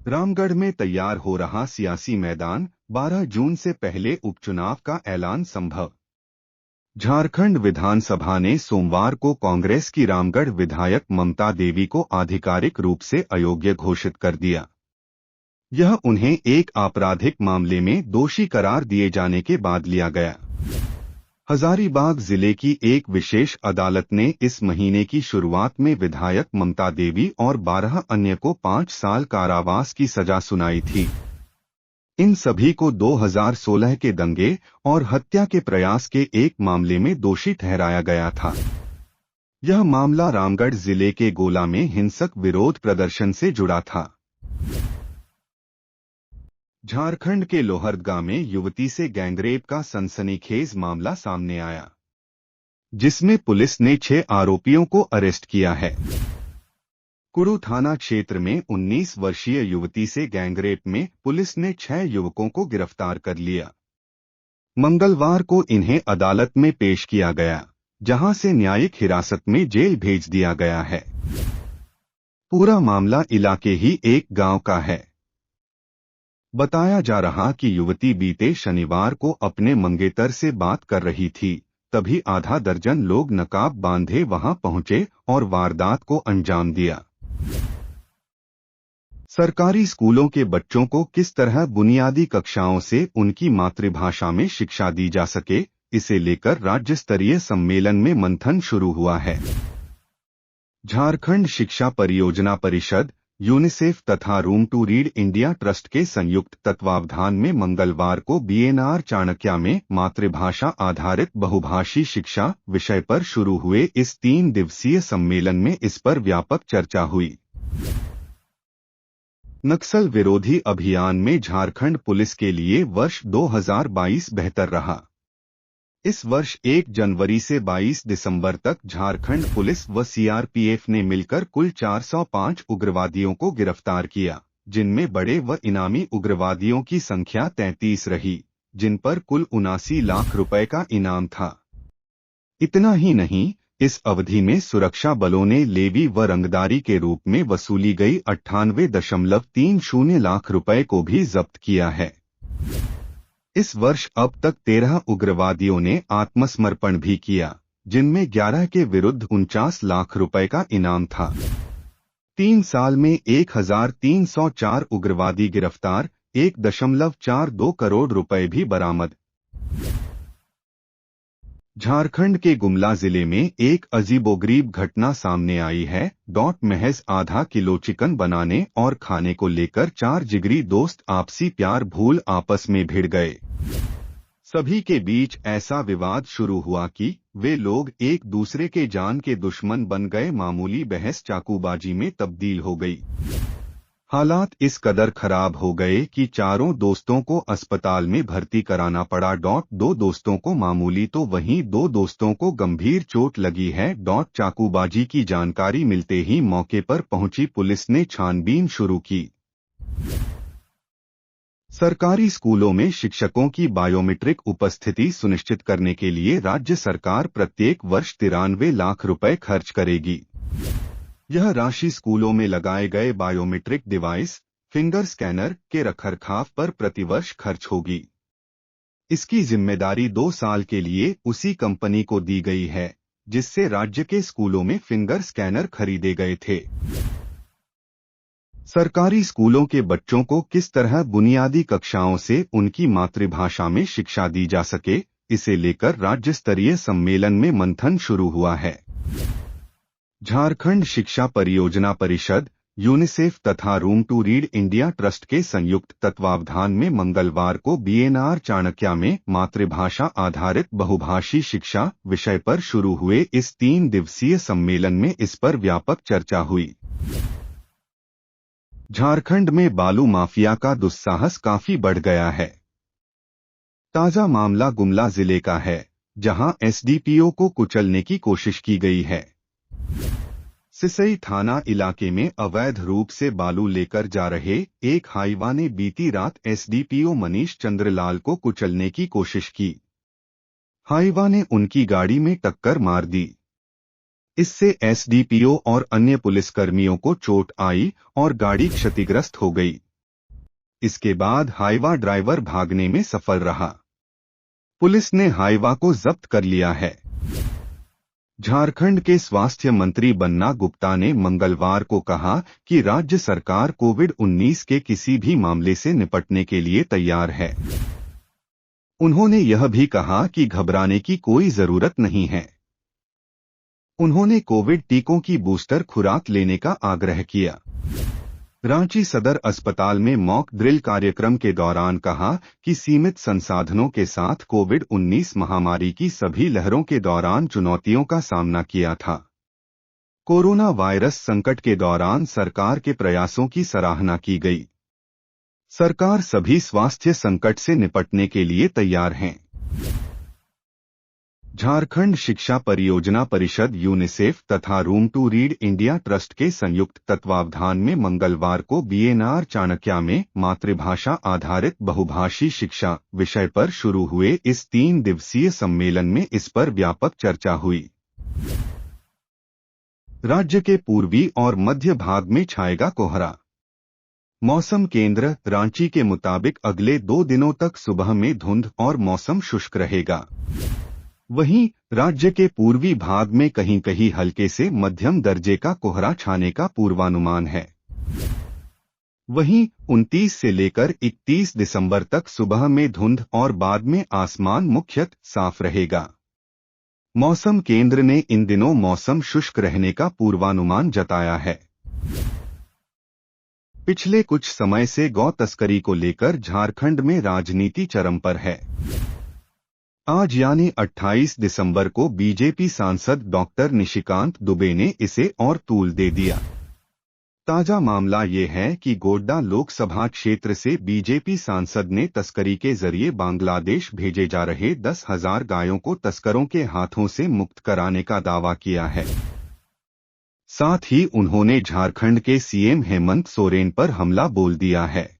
रामगढ़ में तैयार हो रहा सियासी मैदान, 12 जून से पहले उपचुनाव का ऐलान संभव। झारखंड विधानसभा ने सोमवार को कांग्रेस की रामगढ़ विधायक ममता देवी को आधिकारिक रूप से अयोग्य घोषित कर दिया। यह उन्हें एक आपराधिक मामले में दोषी करार दिए जाने के बाद लिया गया। हजारीबाग जिले की एक विशेष अदालत ने इस महीने की शुरुआत में विधायक ममता देवी और 12 अन्य को 5 साल कारावास की सजा सुनाई थी। इन सभी को 2016 के दंगे और हत्या के प्रयास के एक मामले में दोषी ठहराया गया था। यह मामला रामगढ़ जिले के गोला में हिंसक विरोध प्रदर्शन से जुड़ा था। झारखंड के लोहरदगा में युवती से गैंगरेप का सनसनीखेज मामला सामने आया, जिसमें पुलिस ने 6 आरोपियों को अरेस्ट किया है। कुड़ू थाना क्षेत्र में 19 वर्षीय युवती से गैंगरेप में पुलिस ने 6 युवकों को गिरफ्तार कर लिया। मंगलवार को इन्हें अदालत में पेश किया गया, जहां से न्यायिक हिरासत में जेल भेज दिया गया है। पूरा मामला इलाके ही एक गांव का है। बताया जा रहा कि युवती बीते शनिवार को अपने मंगेतर से बात कर रही थी, तभी आधा दर्जन लोग नकाब बांधे वहां पहुंचे और वारदात को अंजाम दिया। सरकारी स्कूलों के बच्चों को किस तरह बुनियादी कक्षाओं से उनकी मातृभाषा में शिक्षा दी जा सके, इसे लेकर राज्य स्तरीय सम्मेलन में मंथन शुरू हुआ है। झारखंड शिक्षा परियोजना परिषद, यूनिसेफ तथा Room to Read India Trust के संयुक्त तत्वावधान में मंगलवार को बीएनआर चाणक्य में मातृभाषा आधारित बहुभाषी शिक्षा विषय पर शुरू हुए इस 3 दिवसीय सम्मेलन में इस पर व्यापक चर्चा हुई। नक्सल विरोधी अभियान में झारखंड पुलिस के लिए वर्ष 2022 बेहतर रहा। इस वर्ष 1 जनवरी से 22 दिसंबर तक झारखंड पुलिस व सीआरपीएफ ने मिलकर कुल 405 उग्रवादियों को गिरफ्तार किया, जिनमें बड़े व इनामी उग्रवादियों की संख्या 33 रही, जिन पर कुल 79 लाख रुपए का इनाम था। इतना ही नहीं, इस अवधि में सुरक्षा बलों ने लेवी व रंगदारी के रूप में वसूली गई 98.30 लाख रुपए को भी जब्त किया है। इस वर्ष अब तक 13 उग्रवादियों ने आत्मसमर्पण भी किया, जिनमें 11 के विरुद्ध 49 लाख रुपए का इनाम था। 3 साल में 1304 उग्रवादी गिरफ्तार, 1.42 करोड़ रुपए भी बरामद। झारखंड के गुमला जिले में एक अजीबोगरीब घटना सामने आई है। महज आधा किलो चिकन बनाने और खाने को लेकर 4 जिगरी दोस्त आपसी प्यार भूल आपस में भिड़ गए। सभी के बीच ऐसा विवाद शुरू हुआ कि वे लोग एक दूसरे के जान के दुश्मन बन गए। मामूली बहस चाकूबाजी में तब्दील हो गई। हालात इस कदर खराब हो गए कि चारों दोस्तों को अस्पताल में भर्ती कराना पड़ा। 2 दोस्तों को मामूली तो वहीं 2 दोस्तों को गंभीर चोट लगी है। चाकूबाजी की जानकारी मिलते ही मौके पर पहुंची पुलिस ने छानबीन शुरू की। सरकारी स्कूलों में शिक्षकों की बायोमेट्रिक उपस्थिति सुनिश्चित करने के लिए राज्य सरकार प्रत्येक वर्ष 93 लाख रुपए खर्च करेगी। यह राशि स्कूलों में लगाए गए बायोमेट्रिक डिवाइस, फिंगर स्कैनर के रखरखाव पर प्रतिवर्ष खर्च होगी। इसकी जिम्मेदारी 2 साल के लिए उसी कंपनी को दी गई है, जिससे राज्य के स्कूलों में फिंगर स्कैनर खरीदे गए थे। सरकारी स्कूलों के बच्चों को किस तरह बुनियादी कक्षाओं से उनकी मातृभाषा में शिक्षा दी जा सके, इसे लेकर राज्य स्तरीय सम्मेलन में मंथन शुरू हुआ है। झारखंड शिक्षा परियोजना परिषद, यूनिसेफ तथा Room to Read India Trust के संयुक्त तत्वावधान में मंगलवार को बीएनआर चाणक्य में मातृभाषा आधारित बहुभाषी शिक्षा विषय पर शुरू हुए इस 3 दिवसीय सम्मेलन में इस पर व्यापक चर्चा हुई। झारखंड में बालू माफिया का दुस्साहस काफी बढ़ गया है। ताजा मामला गुमला जिले का है, जहां एसडीपीओ को कुचलने की कोशिश की गई है। सिसई थाना इलाके में अवैध रूप से बालू लेकर जा रहे एक हाईवा ने बीती रात एसडीपीओ मनीष चंद्रलाल को कुचलने की कोशिश की। हाईवा ने उनकी गाड़ी में टक्कर मार दी। इससे एसडीपीओ और अन्य पुलिसकर्मियों को चोट आई और गाड़ी क्षतिग्रस्त हो गई। इसके बाद हाईवा ड्राइवर भागने में सफल रहा। पुलिस ने हाईवा को जब्त कर लिया है। झारखंड के स्वास्थ्य मंत्री बन्ना गुप्ता ने मंगलवार को कहा कि राज्य सरकार कोविड-19 के किसी भी मामले से निपटने के लिए तैयार है। उन्होंने यह भी कहा कि घबराने की कोई जरूरत नहीं है। उन्होंने कोविड टीकों की बूस्टर खुराक लेने का आग्रह किया। रांची सदर अस्पताल में मॉक ड्रिल कार्यक्रम के दौरान कहा कि सीमित संसाधनों के साथ कोविड-19 महामारी की सभी लहरों के दौरान चुनौतियों का सामना किया था। कोरोना वायरस संकट के दौरान सरकार के प्रयासों की सराहना की गई। सरकार सभी स्वास्थ्य संकट से निपटने के लिए तैयार है। झारखंड शिक्षा परियोजना परिषद यूनिसेफ तथा Room to Read India Trust के संयुक्त तत्वावधान में मंगलवार को बीएनआर चाणक्या में मातृभाषा आधारित बहुभाषी शिक्षा विषय पर शुरू हुए इस 3 दिवसीय सम्मेलन में इस पर व्यापक चर्चा हुई। राज्य के पूर्वी और मध्य भाग में छाएगा कोहरा। मौसम केंद्र रांची के मुताबिक अगले 2 दिनों तक सुबह में धुंध और मौसम शुष्क रहेगा। वहीं राज्य के पूर्वी भाग में कहीं कहीं हल्के से मध्यम दर्जे का कोहरा छाने का पूर्वानुमान है। वहीं 29 से लेकर 31 दिसंबर तक सुबह में धुंध और बाद में आसमान मुख्यतः साफ रहेगा। मौसम केंद्र ने इन दिनों मौसम शुष्क रहने का पूर्वानुमान जताया है। पिछले कुछ समय से गौ तस्करी को लेकर झारखंड में राजनीति चरम पर है। आज यानी 28 दिसंबर को बीजेपी सांसद डॉक्टर निशिकांत दुबे ने इसे और तूल दे दिया। ताजा मामला ये है कि गोड्डा लोकसभा क्षेत्र से बीजेपी सांसद ने तस्करी के जरिए बांग्लादेश भेजे जा रहे 10,000 गायों को तस्करों के हाथों से मुक्त कराने का दावा किया है। साथ ही उन्होंने झारखंड के सीएम हेमंत सोरेन पर हमला बोल दिया है।